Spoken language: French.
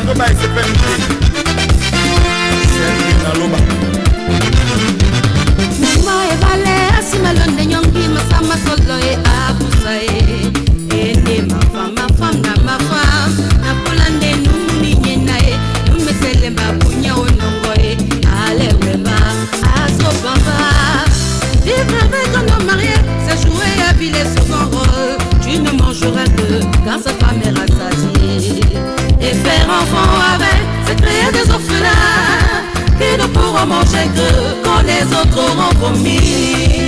Toba et c'est permis. C'est la loba. Mima e vale asimalonde nyongi masama solo e abusae. Ene ma femme na polande numuni nyenae. Numesele mabunya onongoe. Ale weba aso baba. Vivre avec un homme marié, c'est jouer à filer second rôle. Tu ne mangeras que car sa femme est rassasiée. Et faire enfant avec, c'est créer des orphelins qui ne pourront manger que quand les autres auront promis.